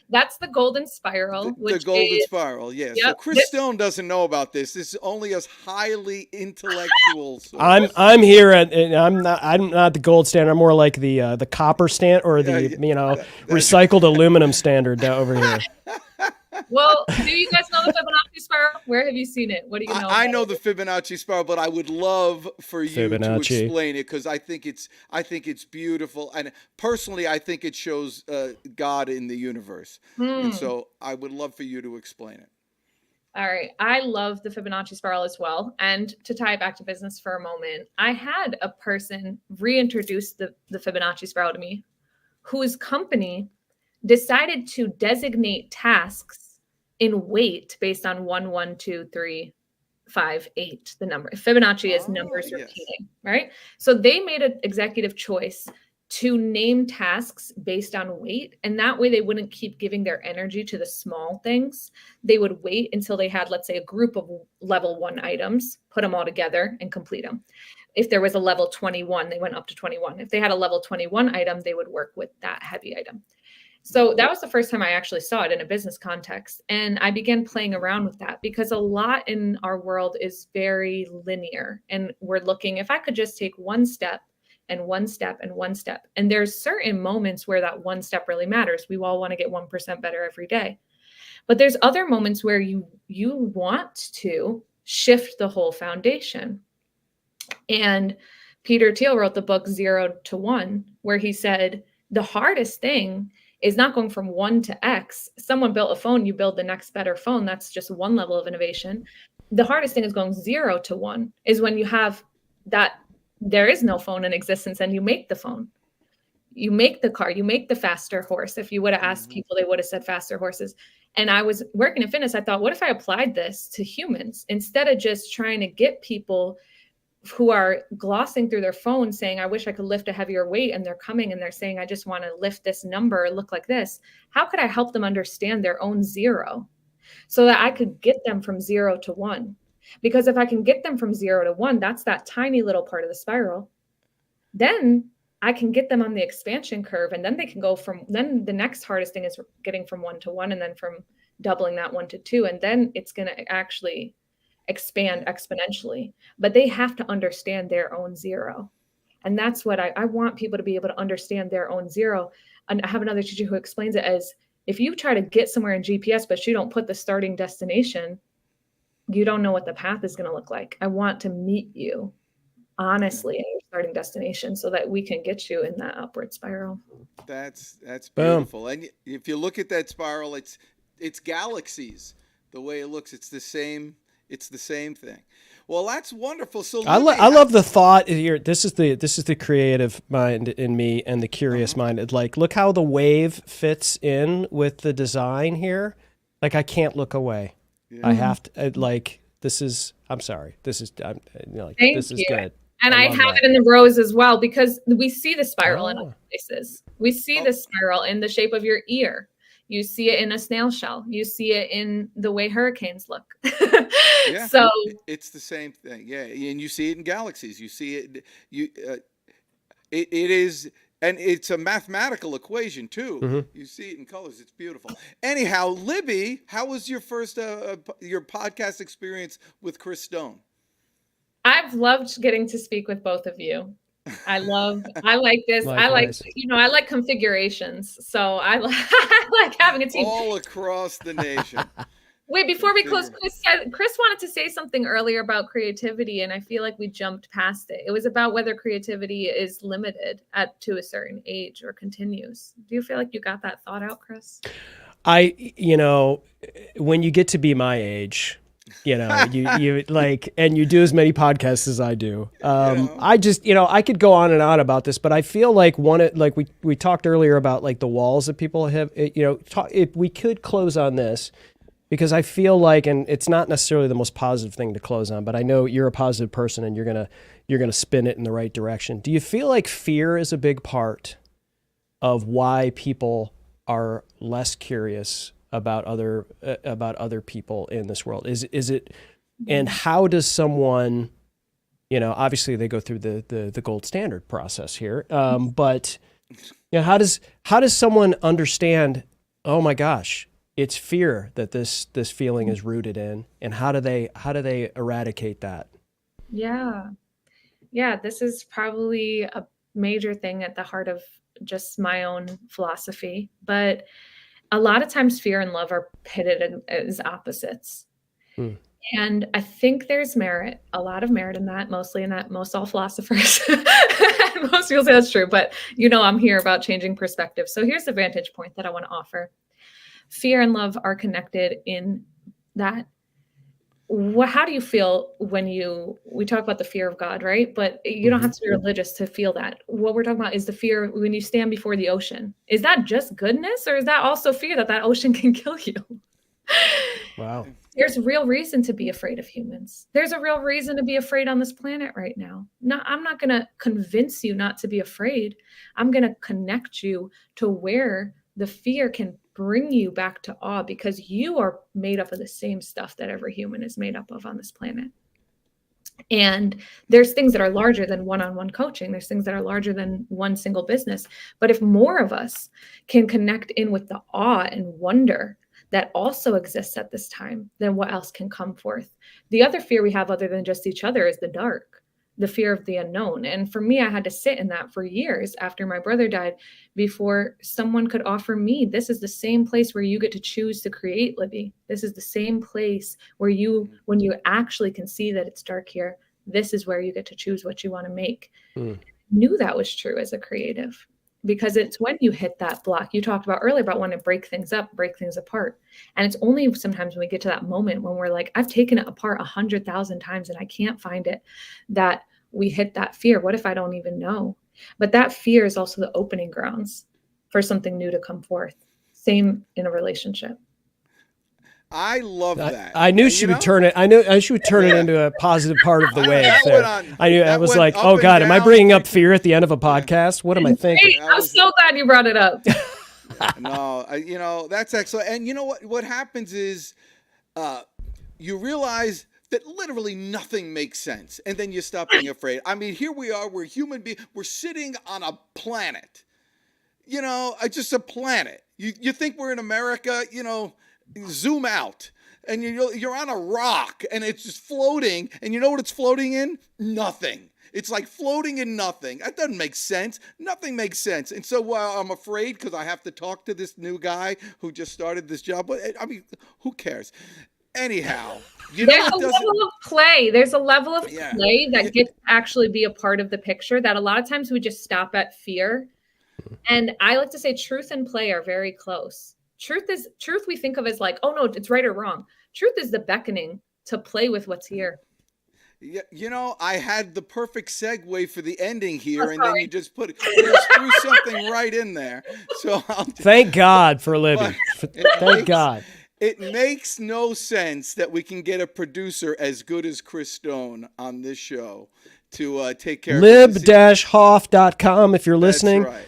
That's the golden spiral.
The golden spiral, yes. Yep. So Chris Stone doesn't know about this. This is only us highly intellectuals.
I'm here I'm not the gold standard. I'm more like the copper standard, or the recycled aluminum standard over here.
Well, do you guys know the Fibonacci spiral? Where have you seen it? What do you know?
I know the Fibonacci spiral, but I would love for you to explain it, because I think it's beautiful, and personally, I think it shows God in the universe, and so I would love for you to explain it.
All right. I love the Fibonacci spiral as well. And to tie it back to business for a moment, I had a person reintroduce the Fibonacci spiral to me whose company decided to designate tasks in weight based on 1, 1, 2, 3, 5, 8, the number. Fibonacci is numbers
yes.
repeating, right? So they made an executive choice to name tasks based on weight. And that way they wouldn't keep giving their energy to the small things. They would wait until they had, let's say, a group of level 1 items, put them all together and complete them. If there was a level 21, they went up to 21. If they had a level 21 item, they would work with that heavy item. So that was the first time I actually saw it in a business context. And I began playing around with that because a lot in our world is very linear. And we're looking, if I could just take one step and one step and one step. And there's certain moments where that one step really matters. We all want to get 1% better every day. But there's other moments where you want to shift the whole foundation. And Peter Thiel wrote the book 0 to 1, where he said, the hardest thing is not going from 1 to X. Someone built a phone, you build the next better phone. That's just one level of innovation. The hardest thing is going 0 to 1, is when you have that there is no phone in existence and you make the phone. You make the car, you make the faster horse. If you would have asked people, they would have said faster horses. And I was working in fitness. I thought, what if I applied this to humans instead of just trying to get people who are glossing through their phone saying, I wish I could lift a heavier weight. And they're coming and they're saying, I just want to lift this number, look like this. How could I help them understand their own 0 so that I could get them from 0 to 1? Because if I can get them from 0 to 1, that's that tiny little part of the spiral. Then I can get them on the expansion curve, and then they can go then the next hardest thing is getting from 1 to 1, and then from doubling that 1 to 2. And then it's going to actually expand exponentially, but they have to understand their own 0. And that's what I want people to be able to understand their own 0. And I have another teacher who explains it as, if you try to get somewhere in GPS, but you don't put the starting destination, you don't know what the path is going to look like. I want to meet you honestly at your starting destination so that we can get you in that upward spiral.
That's beautiful. Boom. And if you look at that spiral, it's galaxies. The way it looks, it's the same thing. Well, that's wonderful. So
I love the thought here. This is the creative mind in me and the curious mind. It's like, look how the wave fits in with the design here. Like, I can't look away. Yeah. I have to this is good.
And I have it in the rose as well, because we see the spiral in other places. We see the spiral in the shape of your ear. You see it in a snail shell. You see it in the way hurricanes look.
Yeah,
so
it's the same thing. Yeah, and you see it in galaxies. You see it. It is, and it's a mathematical equation too. Mm-hmm. You see it in colors. It's beautiful. Anyhow, Libby, how was your first your podcast experience with Chris Stone?
I've loved getting to speak with both of you. I like this.
Likewise.
I like configurations. So I like having a team
all across the nation.
Wait, before we close, Chris wanted to say something earlier about creativity, and I feel like we jumped past it. It was about whether creativity is limited to a certain age or continues. Do you feel like you got that thought out, Chris?
When you get to be my age, you like, and you do as many podcasts as I do. I just, I could go on and on about this, but I feel like we talked earlier about like the walls that people have, if we could close on this, because I feel like, and it's not necessarily the most positive thing to close on, but I know you're a positive person and you're going to spin it in the right direction. Do you feel like fear is a big part of why people are less curious about other people in this world? Is it, and how does someone, obviously they go through the gold standard process here, but how does someone understand, oh my gosh, it's fear that this feeling is rooted in, and how do they eradicate that?
Yeah, this is probably a major thing at the heart of just my own philosophy, but a lot of times fear and love are pitted as opposites. And I think there's a lot of merit in that, most all philosophers. Most people say that's true, but I'm here about changing perspective. So here's the vantage point that I want to offer. Fear and love are connected in that how do you feel when we talk about the fear of God, right? But you don't have to be religious to feel that. What we're talking about is the fear when you stand before the ocean. Is that just goodness, or is that also fear that ocean can kill you?
Wow.
There's real reason to be afraid of humans. There's a real reason to be afraid on this planet right now. I'm not going to convince you not to be afraid. I'm going to connect you to where the fear can bring you back to awe, because you are made up of the same stuff that every human is made up of on this planet. And there's things that are larger than one-on-one coaching. There's things that are larger than one single business. But if more of us can connect in with the awe and wonder that also exists at this time, then what else can come forth? The other fear we have other than just each other is the dark, the fear of the unknown. And for me, I had to sit in that for years after my brother died before someone could offer me, this is the same place where you get to choose to create, Libby. This is the same place where when you actually can see that it's dark here, this is where you get to choose what you want to make. I knew that was true as a creative, because it's when you hit that block you talked about earlier about wanting to break things up, break things apart. And it's only sometimes when we get to that moment when we're like, I've taken it apart 100,000 times and I can't find it, that we hit that fear. What if I don't even know? But that fear is also the opening grounds for something new to come forth. Same in a relationship.
I love that.
I knew she would turn it. I knew she would turn it into a positive part of the wave. I knew. I was like, oh God, am I bringing up fear at the end of a podcast? What am I thinking?
Hey, I'm so glad you brought it up.
No, that's excellent. And you know what happens is you realize that literally nothing makes sense. And then you stop being afraid. I mean, here we are, we're human beings, we're sitting on a planet, just a planet. You think we're in America, zoom out and you're on a rock and it's just floating, and you know what it's floating in? Nothing. It's like floating in nothing. That doesn't make sense. Nothing makes sense. And so I'm afraid because I have to talk to this new guy who just started this job. But I mean, who cares? Anyhow,
there's a level of play. There's a level of play that gets to actually be a part of the picture that a lot of times we just stop at fear. And I like to say truth and play are very close. Truth we think of as like, oh no, it's right or wrong. Truth is the beckoning to play with what's here.
Yeah, I had the perfect segue for the ending here, and then you just threw something right in there. So
thank God for Libby. Thank God.
It makes no sense that we can get a producer as good as Chris Stone on this show to take care of
lib-hoff.com if you're listening.
That's right.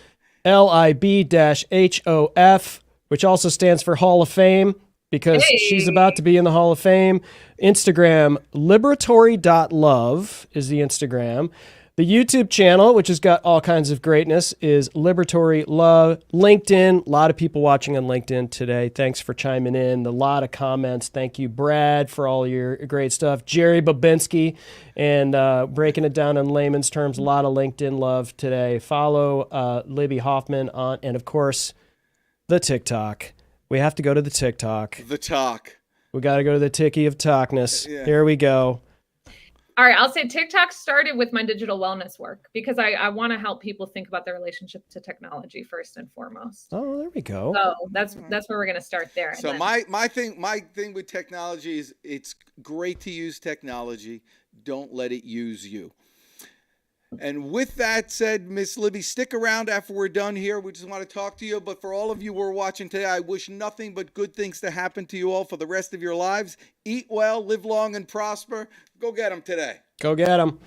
LIB-HOF, which also stands for Hall of Fame, because she's about to be in the Hall of Fame. Instagram, liberatory.love is the Instagram. The YouTube channel, which has got all kinds of greatness, is Liberatory Love. LinkedIn, a lot of people watching on LinkedIn today. Thanks for chiming in. A lot of comments. Thank you, Brad, for all your great stuff. Jerry Babinski, and breaking it down in layman's terms, a lot of LinkedIn love today. Follow Libby Hoffman on, and of course, the TikTok. We have to go to the TikTok.
The talk.
We got to go to the Tiki of Talkness. Yeah. Here we go.
All right, I'll say TikTok started with my digital wellness work because I want to help people think about their relationship to technology first and foremost.
Oh, there we go.
So that's where we're going to start there.
So my thing with technology is it's great to use technology. Don't let it use you. And with that said, Miss Libby, stick around after we're done here. We just want to talk to you. But for all of you who are watching today, I wish nothing but good things to happen to you all for the rest of your lives. Eat well, live long, and prosper. Go get them today.
Go get them.